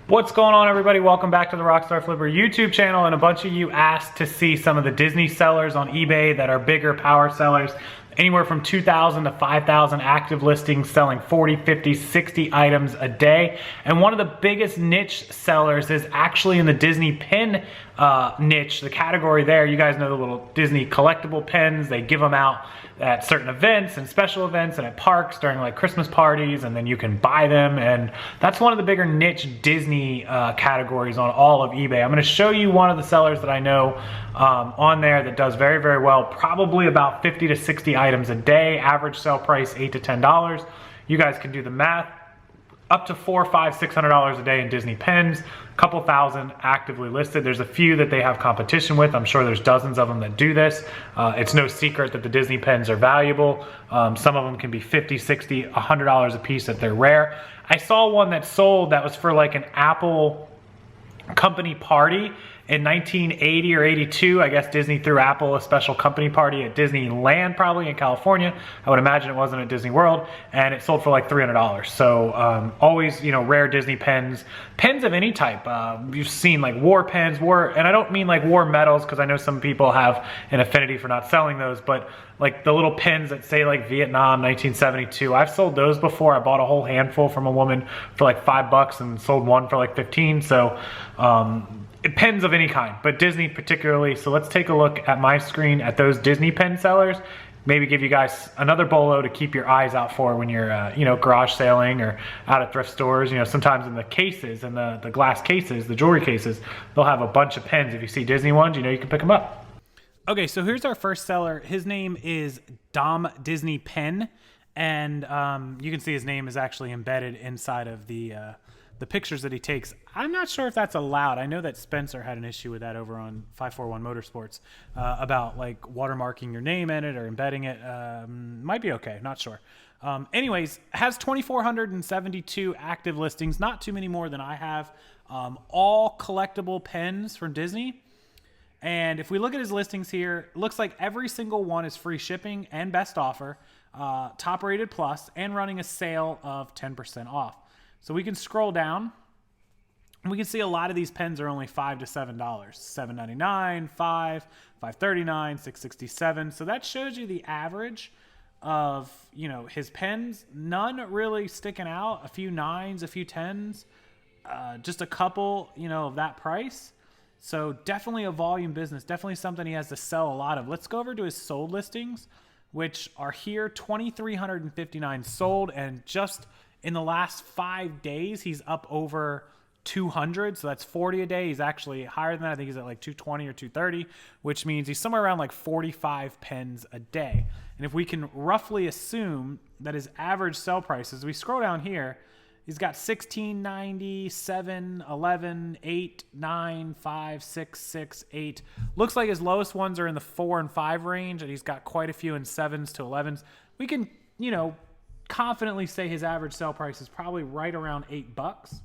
What's going on, everybody? Welcome back to the Rockstarflipper YouTube channel. And a bunch of you asked to see some of the Disney sellers on eBay that are bigger power sellers, anywhere from 2,000 to 5,000 active listings, selling 40, 50, 60 items a day. And one of the biggest niche sellers is actually in the Disney pin niche, the category there. You guys know the little Disney collectible pins. They give them out at certain events and special events and at parks during like Christmas parties, and then you can buy them. And that's one of the bigger niche Disney categories on all of eBay. I'm going to show you one of the sellers that I know on there that does very, very well, probably about 50 to 60 items a day, average sale price $8 to $10. You guys can do the math. Up to $400, $500, $600 a day in Disney pins, a couple thousand actively listed. There's a few that they have competition with. I'm sure there's dozens of them that do this. It's no secret that the Disney pins are valuable. Some of them can be $50, $60, $100 a piece if they're rare. I saw one that sold that was for like an Apple company party in 1980 or 82. I guess Disney threw Apple a special company party at Disneyland, probably in California. I would imagine it wasn't at Disney World, and it sold for like $300. So always, you know, rare Disney pins of any type. You've seen like war pins, and I don't mean like war medals, because I know some people have an affinity for not selling those, but like the little pins that say like Vietnam 1972. I've sold those before. I bought a whole handful from a woman for like $5 and sold one for like 15. So pins of any kind, but Disney particularly. So let's take a look at my screen at those Disney pin sellers. Maybe give you guys another bolo to keep your eyes out for when you're, you know, garage sailing or out at thrift stores. You know, sometimes in the cases, in the glass cases, the jewelry cases, they'll have a bunch of pins. If you see Disney ones, you know, you can pick them up. Okay, so here's our first seller. His name is Dom Disney Pin, and you can see his name is actually embedded inside of the pictures that he takes. I'm not sure if that's allowed. I know that Spencer had an issue with that over on 541 Motorsports about like watermarking your name in it or embedding it. Might be okay, not sure. Anyways, has 2,472 active listings, not too many more than I have. All collectible pins from Disney. And if we look at his listings here, it looks like every single one is free shipping and best offer, top rated plus, and running a sale of 10% off. So we can scroll down and we can see a lot of these pens are only $5 to $7, $7.99, $5, $5.39, $6.67. So that shows you the average of, you know, his pens. None really sticking out. A few 9s, a few 10s, just a couple, you know, of that price. So definitely a volume business, definitely something he has to sell a lot of. Let's go over to his sold listings, which are here, 2,359 sold, and just in the last 5 days, he's up over 200. So that's 40 a day. He's actually higher than that. I think he's at like 220 or 230, which means he's somewhere around like 45 pens a day. And if we can roughly assume that his average sell price, as we scroll down here, he's got 16, 90, 7, 11, 8, 9, 5, 6, 6, 8. Looks like his lowest ones are in the 4 and 5 range, and he's got quite a few in 7s to 11s. We can, you know, confidently say his average sell price is probably right around $8,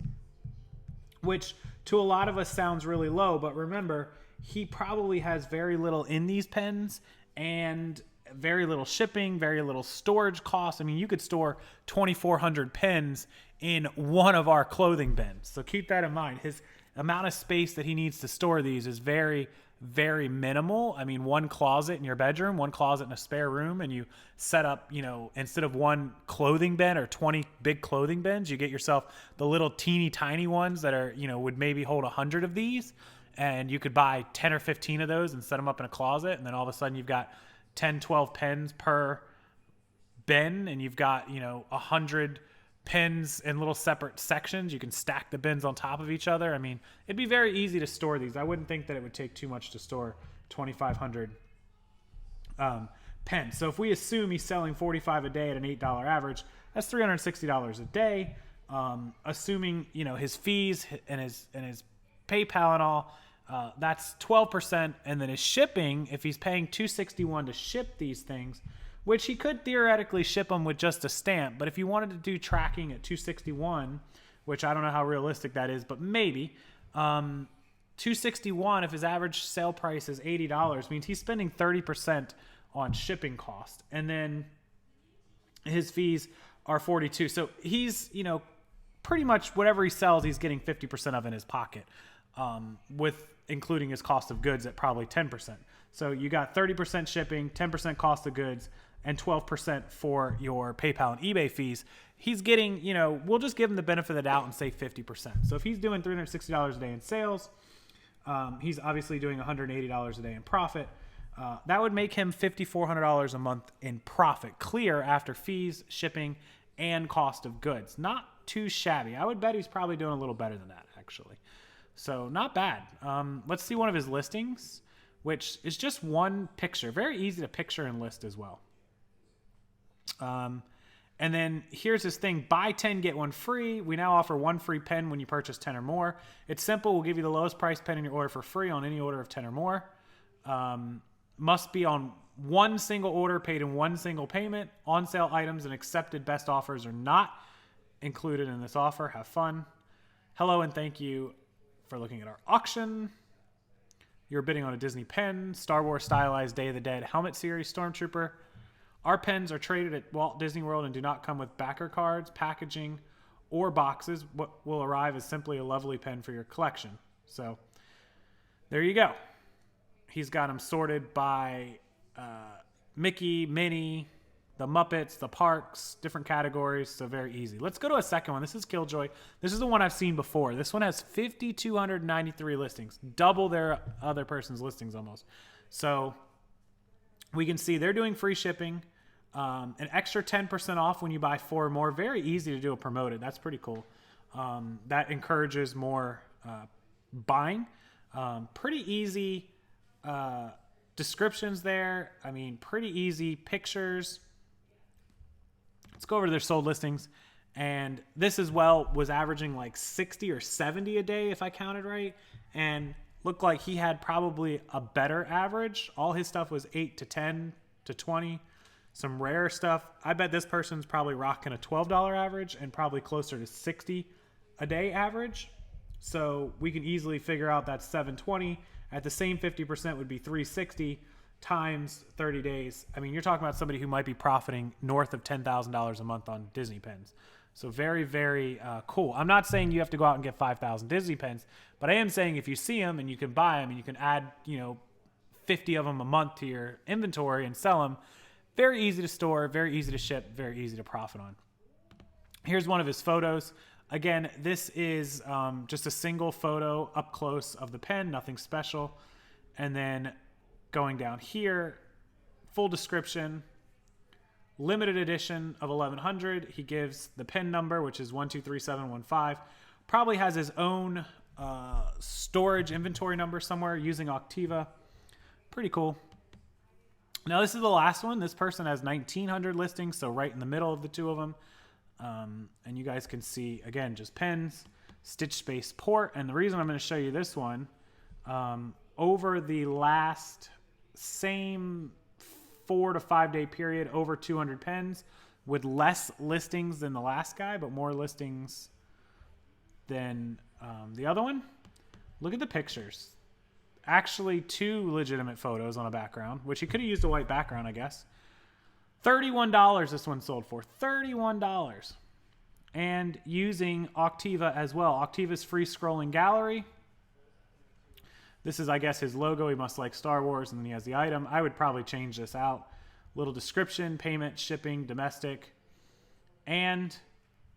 which to a lot of us sounds really low. But remember, he probably has very little in these pens and very little shipping, very little storage costs. I mean, you could store 2,400 pens in one of our clothing bins. So keep that in mind. His amount of space that he needs to store these is very, very minimal. I mean, one closet in your bedroom, one closet in a spare room, and you set up, you know, instead of one clothing bin or 20 big clothing bins, you get yourself the little teeny tiny ones that are, you know, would maybe hold 100 of these, and you could buy 10 or 15 of those and set them up in a closet, and then all of a sudden you've got 10, 12 pens per bin, and you've got, you know, 100 pins in little separate sections. You can stack the bins on top of each other. I mean, it'd be very easy to store these. I wouldn't think that it would take too much to store 2,500 pens. So if we assume he's selling 45 a day at an $8 average, that's $360 a day. Assuming, you know, his fees and his PayPal and all, that's 12%. And then his shipping, if he's paying $261 to ship these things, which he could theoretically ship them with just a stamp, but if you wanted to do tracking at $261, which I don't know how realistic that is, but maybe, $261, if his average sale price is $80, means he's spending 30% on shipping cost. And then his fees are $42. So he's, you know, pretty much whatever he sells, he's getting 50% of in his pocket, with including his cost of goods at probably 10%. So you got 30% shipping, 10% cost of goods, and 12% for your PayPal and eBay fees. He's getting, you know, we'll just give him the benefit of the doubt and say 50%. So if he's doing $360 a day in sales, he's obviously doing $180 a day in profit. That would make him $5,400 a month in profit, clear after fees, shipping, and cost of goods. Not too shabby. I would bet he's probably doing a little better than that, actually. So not bad. Let's see one of his listings, which is just one picture. Very easy to picture and list as well. And then here's his thing, buy 10, get one free. We now offer one free pen when you purchase 10 or more. It's simple. We'll give you the lowest price pen in your order for free on any order of 10 or more. Must be on one single order, paid in one single payment. On sale items and accepted best offers are not included in this offer. Have fun. Hello and thank you for looking at our auction. You're bidding on a Disney pen, Star Wars stylized Day of the Dead helmet series Stormtrooper. Our pens are traded at Walt Disney World and do not come with backer cards, packaging, or boxes. What will arrive is simply a lovely pen for your collection. So there you go. He's got them sorted by Mickey, Minnie, the Muppets, the parks, different categories. So very easy. Let's go to a second one. This is Killjoy. This is the one I've seen before. This one has 5,293 listings, double their other person's listings almost. So we can see they're doing free shipping. An extra 10% off when you buy 4 or more. Very easy to do a promoted. That's pretty cool. That encourages more buying. Pretty easy descriptions there. I mean, pretty easy pictures. Let's go over to their sold listings. And this as well was averaging like 60 or 70 a day if I counted right. And looked like he had probably a better average. All his stuff was 8 to 10 to 20. Some rare stuff. I bet this person's probably rocking a $12 average and probably closer to 60 a day average. So we can easily figure out that 720 at the same 50% would be 360 times 30 days. I mean, you're talking about somebody who might be profiting north of $10,000 a month on Disney pens. So very, very cool. I'm not saying you have to go out and get 5,000 Disney pens, but I am saying if you see them and you can buy them and you can add, 50 of them a month to your inventory and sell them, very easy to store, very easy to ship, very easy to profit on. Here's one of his photos. Again, this is just a single photo up close of the pen, nothing special. And then going down here, full description, limited edition of 1100. He gives the pen number, which is 123715. Probably has his own storage inventory number somewhere using Octiva. Pretty cool. Now, this is the last one. This person has 1,900 listings, so right in the middle of the two of them. And you guys can see, again, just pens, stitch space port. And the reason I'm going to show you this one, over the last same 4 to 5 day period, over 200 pens with less listings than the last guy, but more listings than the other one. Look at the pictures. Actually, 2 legitimate photos on a background, which he could have used a white background, I guess. $31 this one sold for. $31. And using Octiva as well. Octiva's free scrolling gallery. This is, I guess, his logo. He must like Star Wars, and then he has the item. I would probably change this out. Little description, payment, shipping, domestic. And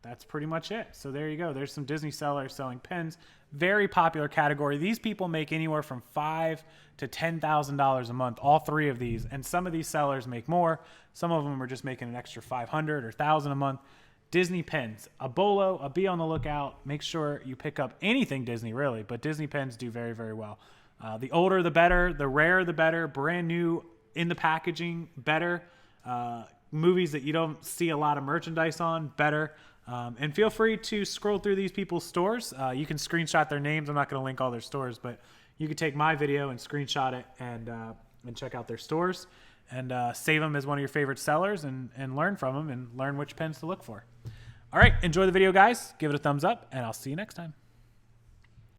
that's pretty much it. So there you go. There's some Disney sellers selling pens. Very popular category. These people make anywhere from $5,000 to $10,000 a month, all 3 of these. And some of these sellers make more. Some of them are just making an extra $500 or $1,000 a month. Disney pens, a bolo, be on the lookout. Make sure you pick up anything Disney, really, but Disney pens do very, very well. The older, the better. The rarer, the better. Brand new in the packaging, better. Movies that you don't see a lot of merchandise on, better. And feel free to scroll through these people's stores. You can screenshot their names. I'm not going to link all their stores, but you can take my video and screenshot it and check out their stores and save them as one of your favorite sellers and learn from them and learn which pens to look for. All right, enjoy the video, guys. Give it a thumbs up, and I'll see you next time.